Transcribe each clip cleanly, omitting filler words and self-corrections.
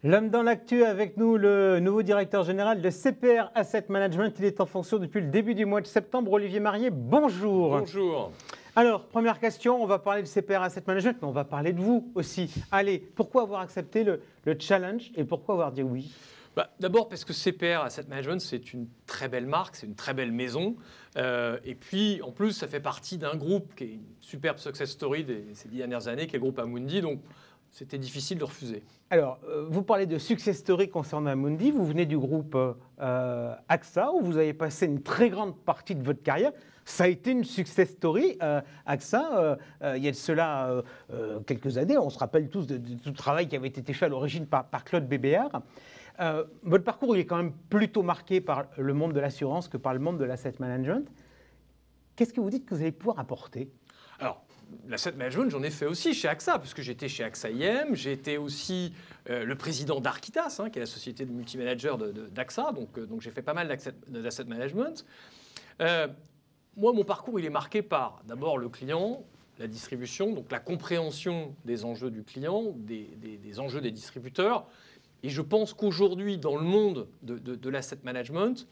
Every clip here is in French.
L'homme dans l'actu avec nous, le nouveau directeur général de CPR Asset Management. Il est en fonction depuis le début du mois de septembre. Olivier Marié, bonjour. Bonjour. Alors, première question, on va parler de CPR Asset Management, mais on va parler de vous aussi. Allez, pourquoi avoir accepté le challenge et pourquoi avoir dit oui? D'abord parce que CPR Asset Management, c'est une très belle marque, c'est une très belle maison. Et puis, en plus, ça fait partie d'un groupe qui est une superbe success story ces 10 dernières années, qui est le groupe Amundi. Donc, c'était difficile de refuser. Alors, vous parlez de success story concernant Amundi. Vous venez du groupe AXA, où vous avez passé une très grande partie de votre carrière. Ça a été une success story, AXA. Il y a de cela quelques années. On se rappelle tous de tout le travail qui avait été fait à l'origine par Claude Bébéar. Votre parcours il est quand même plutôt marqué par le monde de l'assurance que par le monde de l'asset management. Qu'est-ce que vous dites que vous allez pouvoir apporter? Alors, l'asset management, j'en ai fait aussi chez AXA, parce que j'étais chez AXA IM, j'ai été aussi le président d'Architas, qui est la société de multimanager d'AXA, donc j'ai fait pas mal d'asset management. Moi, mon parcours, il est marqué par d'abord le client, la distribution, donc la compréhension des enjeux du client, des enjeux des distributeurs. Et je pense qu'aujourd'hui, dans le monde de l'asset management,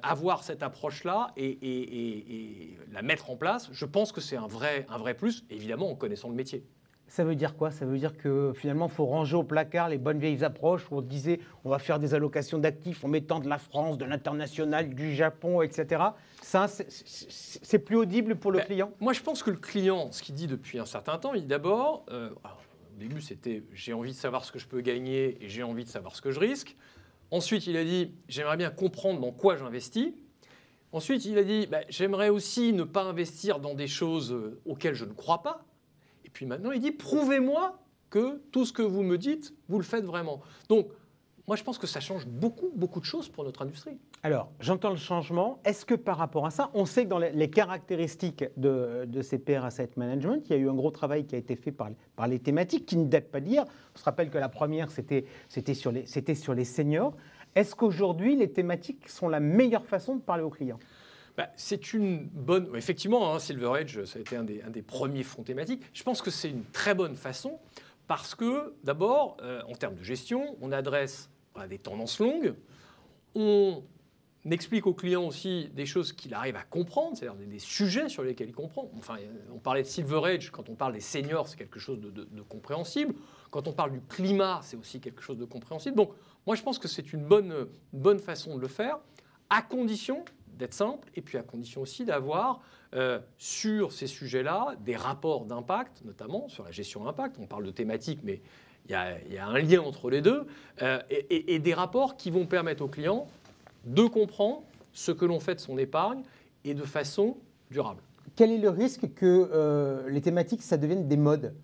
avoir cette approche-là et la mettre en place, je pense que c'est un vrai plus, évidemment en connaissant le métier. Ça veut dire quoi? Ça veut dire que finalement, il faut ranger au placard les bonnes vieilles approches où on disait on va faire des allocations d'actifs en mettant de la France, de l'international, du Japon, etc. Ça, c'est plus audible pour le client? Moi, je pense que le client, ce qu'il dit depuis un certain temps, il dit d'abord... Au début, c'était « j'ai envie de savoir ce que je peux gagner et j'ai envie de savoir ce que je risque ». Ensuite, il a dit « j'aimerais bien comprendre dans quoi j'investis ». Ensuite, il a dit « j'aimerais aussi ne pas investir dans des choses auxquelles je ne crois pas ». Et puis maintenant, il dit « prouvez-moi que tout ce que vous me dites, vous le faites vraiment ». Donc, moi, je pense que ça change beaucoup de choses pour notre industrie. Alors, j'entends le changement. Est-ce que par rapport à ça, on sait que dans les caractéristiques de CPR Asset Management, il y a eu un gros travail qui a été fait par les thématiques qui ne datent pas d'hier. On se rappelle que la première, c'était sur les seniors. Est-ce qu'aujourd'hui, les thématiques sont la meilleure façon de parler aux clients? C'est une bonne... Effectivement, Silver Edge, ça a été un des premiers fonds thématiques. Je pense que c'est une très bonne façon parce que, d'abord, en termes de gestion, on adresse des tendances longues, on explique au client aussi des choses qu'il arrive à comprendre, c'est-à-dire des sujets sur lesquels il comprend. Enfin, on parlait de Silver Edge, quand on parle des seniors, c'est quelque chose de compréhensible. Quand on parle du climat, c'est aussi quelque chose de compréhensible. Donc, moi, je pense que c'est une bonne façon de le faire, à condition d'être simple, et puis à condition aussi d'avoir, sur ces sujets-là, des rapports d'impact, notamment sur la gestion d'impact. On parle de thématique, mais il y a un lien entre les deux, et des rapports qui vont permettre au client de comprendre ce que l'on fait de son épargne et de façon durable. Quel est le risque que les thématiques, ça devienne des modes?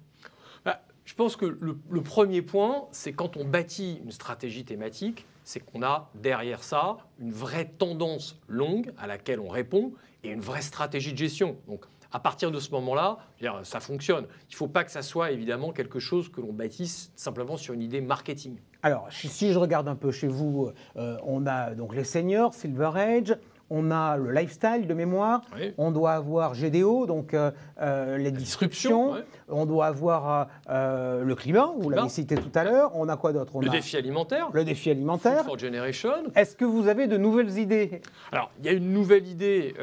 Je pense que le premier point, c'est quand on bâtit une stratégie thématique, c'est qu'on a derrière ça une vraie tendance longue à laquelle on répond et une vraie stratégie de gestion. Donc, à partir de ce moment-là, ça fonctionne. Il ne faut pas que ça soit évidemment quelque chose que l'on bâtisse simplement sur une idée marketing. Alors, si je regarde un peu chez vous, on a donc les seniors, Silver Edge, on a le lifestyle de mémoire, oui. On doit avoir GDO, donc les distributions, ouais. On doit avoir le climat, vous l'avez cité tout à l'heure, on a quoi d'autre? Le défi alimentaire. Le défi alimentaire. Food for Generation. Est-ce que vous avez de nouvelles idées? Alors, il y a une nouvelle idée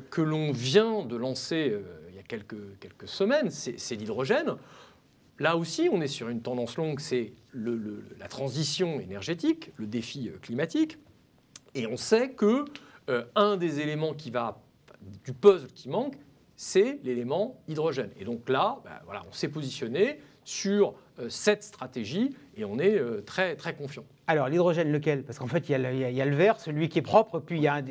que l'on vient de lancer il y a quelques semaines, c'est l'hydrogène. Là aussi, on est sur une tendance longue, c'est la transition énergétique, le défi climatique. Et on sait que un des éléments du puzzle qui manque, c'est l'élément hydrogène. Et donc là, voilà, on s'est positionné sur cette stratégie et on est très, très confiant. Alors, l'hydrogène, lequel? Parce qu'en fait, il y a le vert, celui qui est propre, puis il y a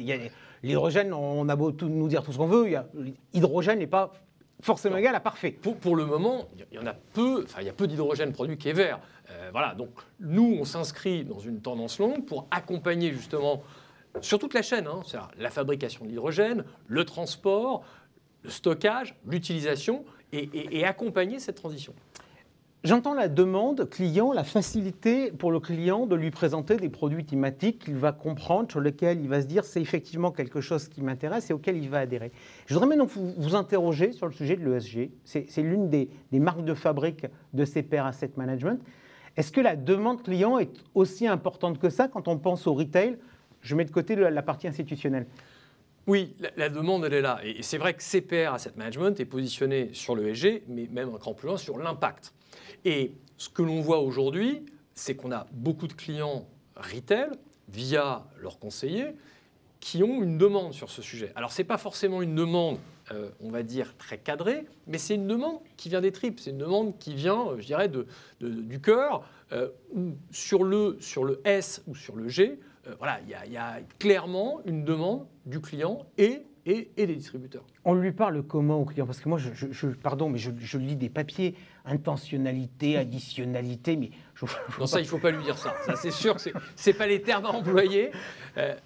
l'hydrogène, on a beau nous dire tout ce qu'on veut, l'hydrogène n'est pas forcément égal à parfait. Pour le moment, il y en a peu, enfin, il y a peu d'hydrogène produit qui est vert. Voilà, donc nous, on s'inscrit dans une tendance longue pour accompagner justement sur toute la chaîne, c'est-à-dire la fabrication de l'hydrogène, le transport, le stockage, l'utilisation et accompagner cette transition. J'entends la demande client, la facilité pour le client de lui présenter des produits thématiques qu'il va comprendre, sur lesquels il va se dire c'est effectivement quelque chose qui m'intéresse et auquel il va adhérer. Je voudrais maintenant vous interroger sur le sujet de l'ESG. C'est l'une des marques de fabrique de CPR Asset Management. Est-ce que la demande client est aussi importante que ça quand on pense au retail? Je mets de côté la partie institutionnelle. Oui, la demande, elle est là. Et c'est vrai que CPR Asset Management est positionné sur l'ESG, mais même un cran plus loin sur l'impact. Et ce que l'on voit aujourd'hui, c'est qu'on a beaucoup de clients retail, via leurs conseillers, qui ont une demande sur ce sujet. Alors, ce n'est pas forcément une demande, on va dire, très cadrée, mais c'est une demande qui vient des tripes. C'est une demande qui vient, je dirais, du cœur, ou sur le S ou sur le G. Voilà, il y a clairement une demande du client et des distributeurs. On lui parle comment au client? Parce que moi, pardon, mais je lis des papiers, intentionnalité, additionnalité, mais... Non, ça, il ne faut pas lui dire ça. Ça, c'est sûr que ce n'est pas les termes à employer.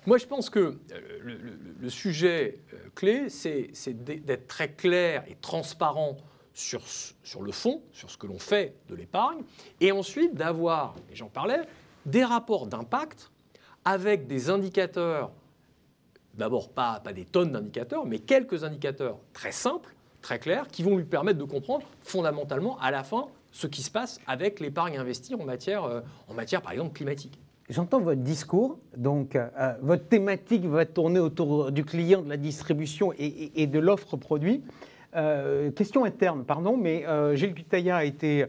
Moi, je pense que le sujet clé, c'est d'être très clair et transparent sur le fond, sur ce que l'on fait de l'épargne, et ensuite d'avoir, et j'en parlais, des rapports d'impact avec des indicateurs, d'abord pas des tonnes d'indicateurs, mais quelques indicateurs très simples, très clairs, qui vont lui permettre de comprendre fondamentalement à la fin ce qui se passe avec l'épargne investie en matière par exemple climatique. J'entends votre discours, donc votre thématique va tourner autour du client, de la distribution et de l'offre produit. Question interne, pardon, mais Gilles Cutaillat a été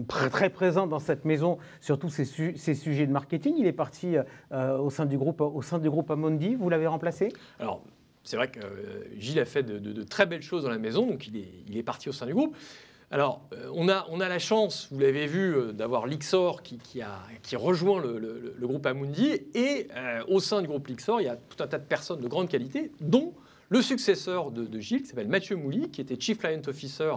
très présent dans cette maison sur tous ces sujets de marketing. Il est parti au sein du groupe Amundi. Vous l'avez remplacé? Alors, c'est vrai que Gilles a fait de très belles choses dans la maison, donc il est parti au sein du groupe. Alors, on a la chance, vous l'avez vu, d'avoir Lyxor qui rejoint le groupe Amundi. Et au sein du groupe Lyxor, il y a tout un tas de personnes de grande qualité, dont le successeur de Gilles, qui s'appelle Mathieu Mouly, qui était Chief Client Officer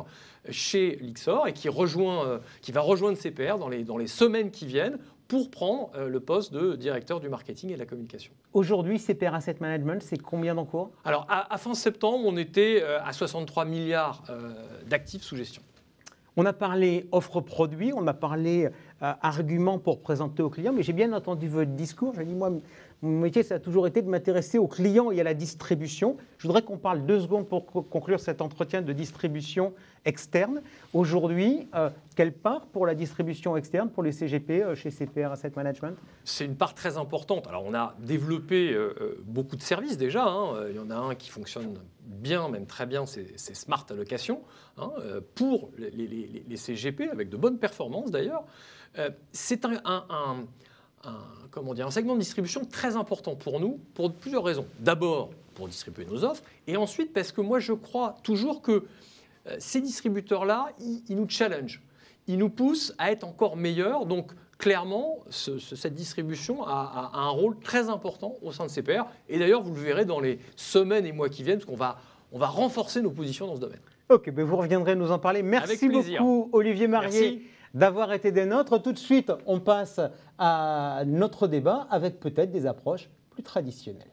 chez Lyxor et qui va rejoindre CPR dans les semaines qui viennent pour prendre le poste de directeur du marketing et de la communication. Aujourd'hui, CPR Asset Management, c'est combien d'encours? Alors, à fin septembre, on était à 63 milliards d'actifs sous gestion. On a parlé offre-produit, on a parlé arguments pour présenter aux clients, mais j'ai bien entendu votre discours. Je dis, moi, mon métier, ça a toujours été de m'intéresser aux clients et à la distribution. Je voudrais qu'on parle 2 secondes pour conclure cet entretien de distribution externe. Aujourd'hui, quelle part pour la distribution externe, pour les CGP chez CPR Asset Management? C'est une part très importante. Alors, on a développé beaucoup de services déjà. Il y en a un qui fonctionne bien, même très bien, c'est Smart Allocation, pour les CGP, avec de bonnes performances d'ailleurs. C'est un segment de distribution très important pour nous, pour plusieurs raisons. D'abord, pour distribuer nos offres, et ensuite parce que moi, je crois toujours que ces distributeurs-là, ils nous challengent. Ils nous poussent à être encore meilleurs. Donc, clairement, cette distribution a un rôle très important au sein de CPR. Et d'ailleurs, vous le verrez dans les semaines et mois qui viennent, parce qu'on va renforcer nos positions dans ce domaine. Ok, ben vous reviendrez nous en parler. Merci beaucoup, Olivier Marié, d'avoir été des nôtres. Tout de suite, on passe à notre débat avec peut-être des approches plus traditionnelles.